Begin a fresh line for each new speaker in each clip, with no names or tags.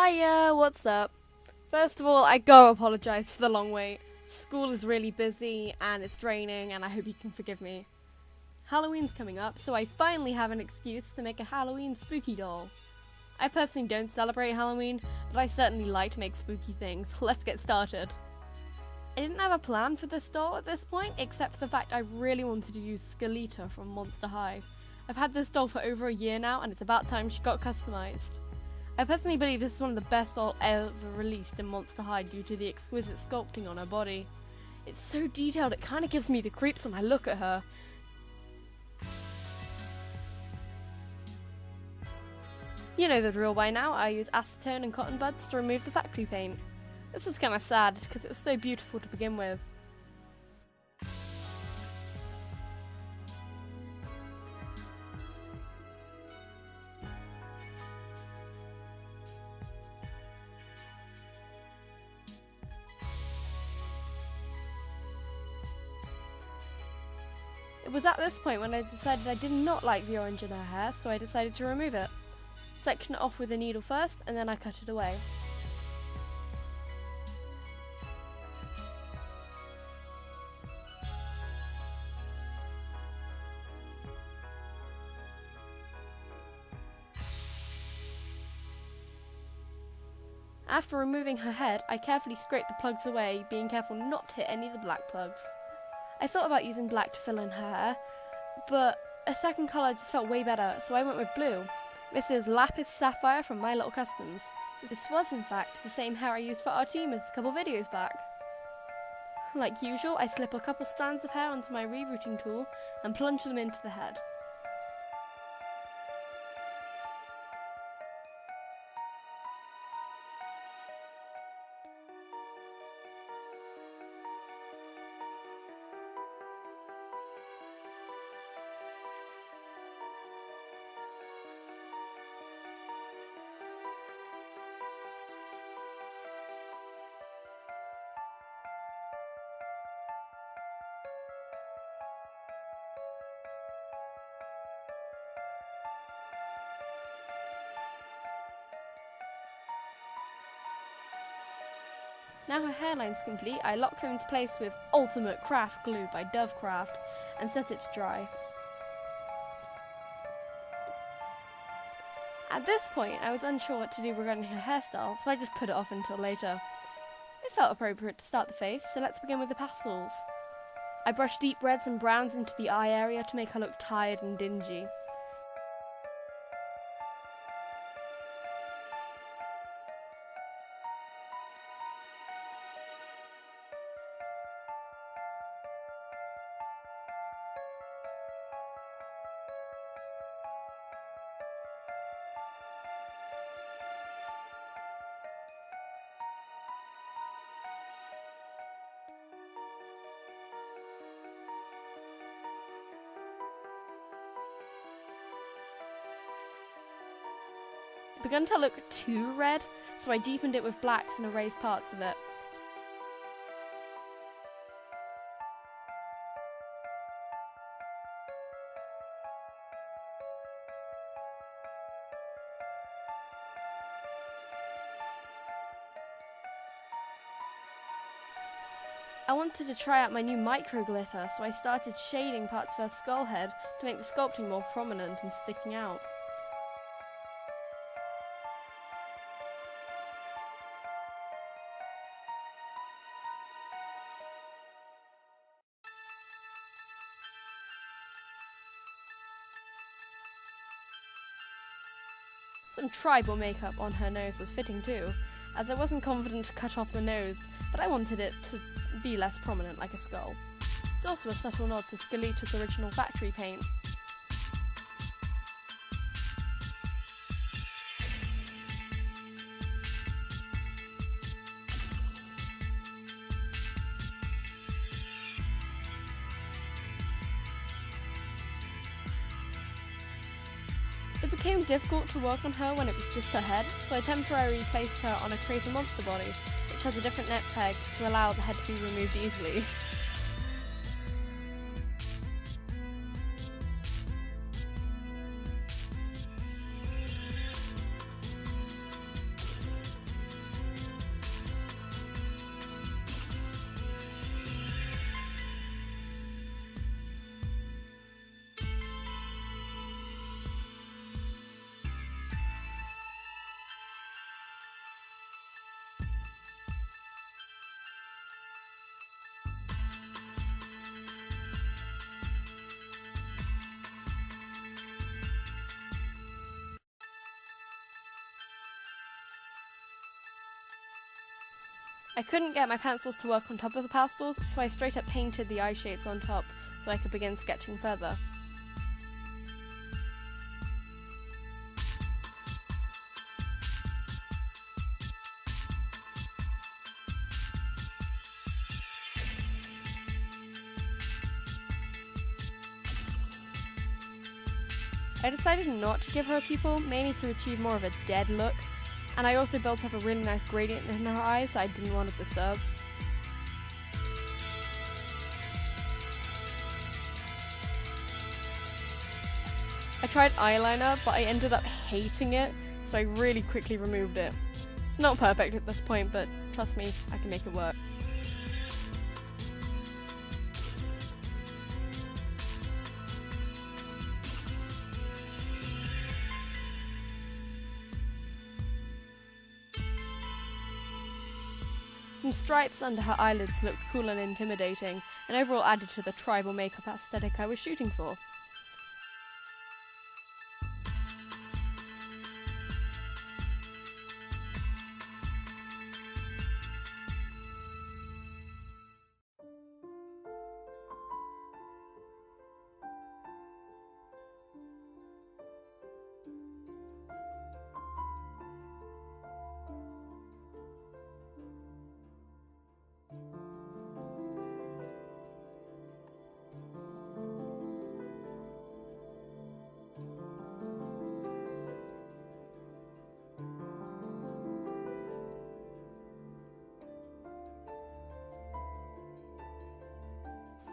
Hiya, what's up? First of all, I go apologise for the long wait. School is really busy and it's draining and I hope you can forgive me. Halloween's coming up, so I finally have an excuse to make a Halloween spooky doll. I personally don't celebrate Halloween, but I certainly like to make spooky things. Let's get started. I didn't have a plan for this doll at this point, except for the fact I really wanted to use Skelita from Monster High. I've had this doll for over a year now and it's about time she got customised. I personally believe this is one of the best dolls ever released in Monster High due to the exquisite sculpting on her body. It's so detailed it kind of gives me the creeps when I look at her. You know the drill by now, I use acetone and cotton buds to remove the factory paint. This was kind of sad because it was so beautiful to begin with. It was at this point when I decided I did not like the orange in her hair, so I decided to remove it. Section it off with a needle first, and then I cut it away. After removing her head, I carefully scraped the plugs away, being careful not to hit any of the black plugs. I thought about using black to fill in her hair, but a second colour just felt way better, so I went with blue. This is Lapis Sapphire from My Little Customs. This was in fact the same hair I used for our team a couple videos back. Like usual, I slip a couple strands of hair onto my rebooting tool and plunge them into the head. Now her hairline's complete, I lock them into place with Ultimate Craft Glue by Dovecraft and set it to dry. At this point, I was unsure what to do regarding her hairstyle, so I just put it off until later. It felt appropriate to start the face, so let's begin with the pastels. I brushed deep reds and browns into the eye area to make her look tired and dingy. It began to look too red, so I deepened it with blacks and erased parts of it. I wanted to try out my new micro glitter, so I started shading parts of her skull head to make the sculpting more prominent and sticking out. Some tribal makeup on her nose was fitting too, as I wasn't confident to cut off the nose, but I wanted it to be less prominent like a skull. It's also a subtle nod to Skelita's original factory paint. It became difficult to work on her when it was just her head, so I temporarily placed her on a Crazy Monster body, which has a different neck peg to allow the head to be removed easily. I couldn't get my pencils to work on top of the pastels, so I straight up painted the eye shapes on top so I could begin sketching further. I decided not to give her a pupil, mainly to achieve more of a dead look, and I also built up a really nice gradient in her eyes that I didn't want to disturb. I tried eyeliner, but I ended up hating it, so I really quickly removed it. It's not perfect at this point, but trust me, I can make it work. Some stripes under her eyelids looked cool and intimidating, and overall added to the tribal makeup aesthetic I was shooting for.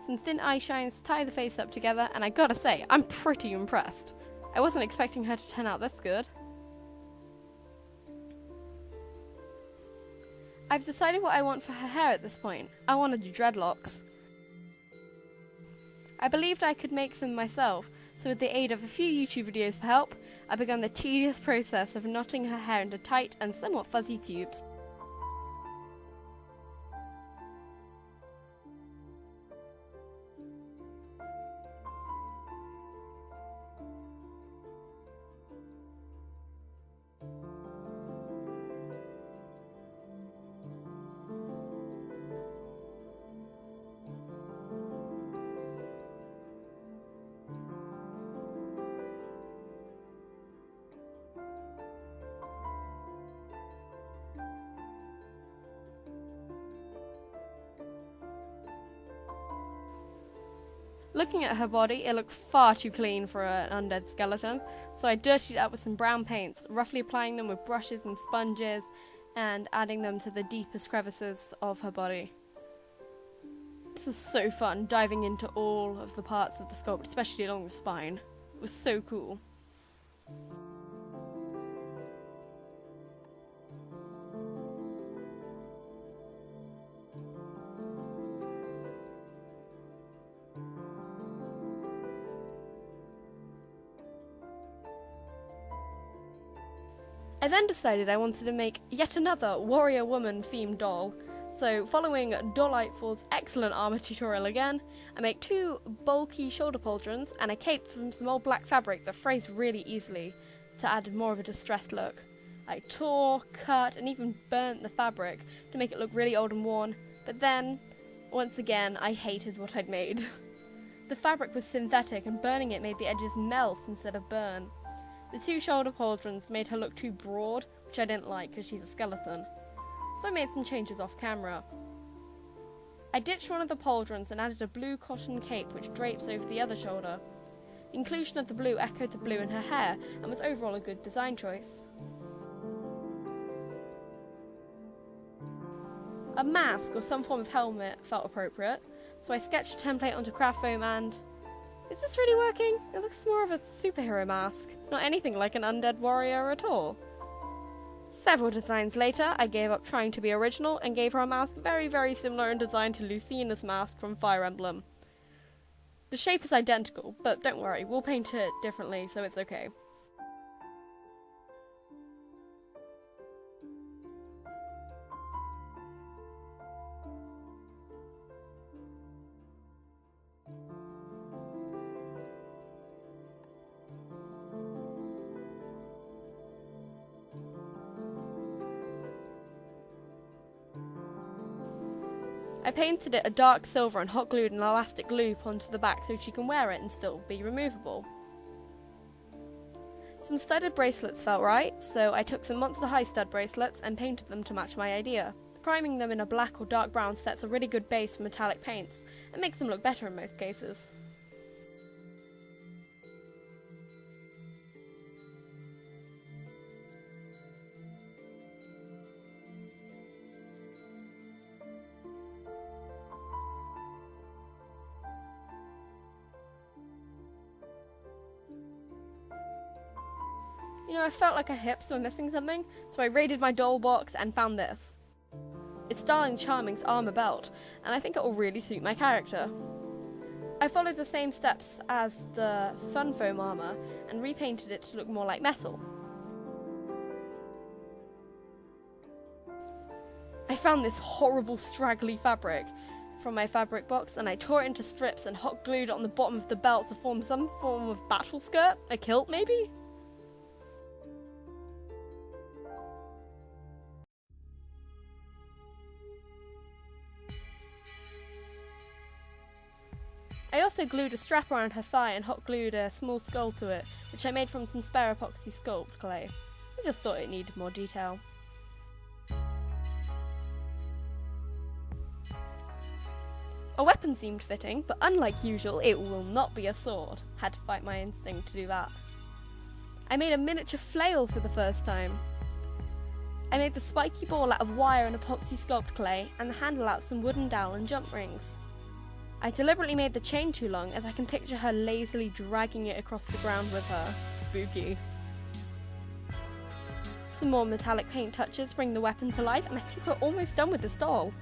Some thin eye shines tie the face up together, and I gotta say, I'm pretty impressed. I wasn't expecting her to turn out this good. I've decided what I want for her hair at this point. I want to do dreadlocks. I believed I could make them myself, so with the aid of a few YouTube videos for help, I began the tedious process of knotting her hair into tight and somewhat fuzzy tubes. Looking at her body, it looks far too clean for an undead skeleton, so I dirtied it up with some brown paints, roughly applying them with brushes and sponges, and adding them to the deepest crevices of her body. This was so fun, diving into all of the parts of the sculpt, especially along the spine. It was so cool. I then decided I wanted to make yet another warrior woman themed doll, so following Dollightful's excellent armor tutorial again, I make two bulky shoulder pauldrons and a cape from some old black fabric that frays really easily to add more of a distressed look. I tore, cut and even burnt the fabric to make it look really old and worn, but then, once again, I hated what I'd made. The fabric was synthetic and burning it made the edges melt instead of burn. The two shoulder pauldrons made her look too broad, which I didn't like because she's a skeleton, so I made some changes off camera. I ditched one of the pauldrons and added a blue cotton cape which drapes over the other shoulder. The inclusion of the blue echoed the blue in her hair and was overall a good design choice. A mask or some form of helmet felt appropriate, so I sketched a template onto craft foam and... is this really working? It looks more of a superhero mask, not anything like an undead warrior at all. Several designs later, I gave up trying to be original and gave her a mask very similar in design to Lucina's mask from Fire Emblem. The shape is identical, but don't worry, we'll paint it differently, so it's okay. I painted it a dark silver and hot glued an elastic loop onto the back so she can wear it and still be removable. Some studded bracelets felt right, so I took some Monster High stud bracelets and painted them to match my idea. Priming them in a black or dark brown sets a really good base for metallic paints and makes them look better in most cases. You know, I felt like a hipster was missing something, so I raided my doll box and found this. It's Darling Charming's armor belt, and I think it will really suit my character. I followed the same steps as the Fun Foam armor and repainted it to look more like metal. I found this horrible straggly fabric from my fabric box and I tore it into strips and hot glued it on the bottom of the belt to form some form of battle skirt, a kilt maybe? I also glued a strap around her thigh and hot glued a small skull to it, which I made from some spare epoxy sculpt clay. I just thought it needed more detail. A weapon seemed fitting, but unlike usual, it will not be a sword. Had to fight my instinct to do that. I made a miniature flail for the first time. I made the spiky ball out of wire and epoxy sculpt clay, and the handle out of some wooden dowel and jump rings. I deliberately made the chain too long as I can picture her lazily dragging it across the ground with her. Spooky. Some more metallic paint touches bring the weapon to life, and I think we're almost done with this doll.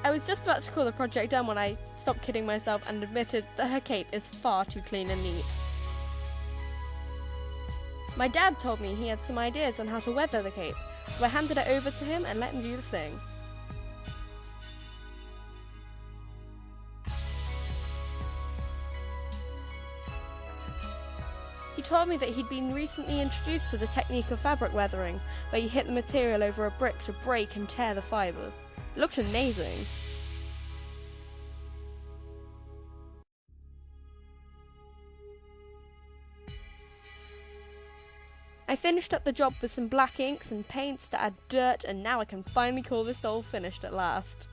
I was just about to call the project done when I stopped kidding myself and admitted that her cape is far too clean and neat. My dad told me he had some ideas on how to weather the cape, so I handed it over to him and let him do the thing. He told me that he'd been recently introduced to the technique of fabric weathering, where you hit the material over a brick to break and tear the fibres. It looked amazing. I finished up the job with some black inks and paints to add dirt, and now I can finally call this doll finished at last.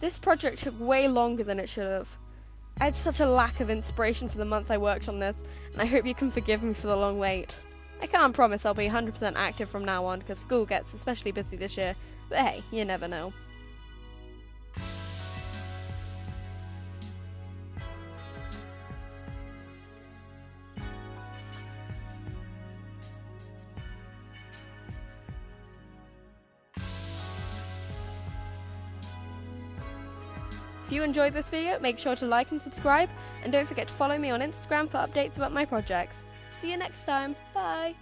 This project took way longer than it should have. I had such a lack of inspiration for the month I worked on this, and I hope you can forgive me for the long wait. I can't promise I'll be 100% active from now on because school gets especially busy this year, but hey, you never know. If you enjoyed this video, make sure to like and subscribe, and don't forget to follow me on Instagram for updates about my projects. See you next time. Bye!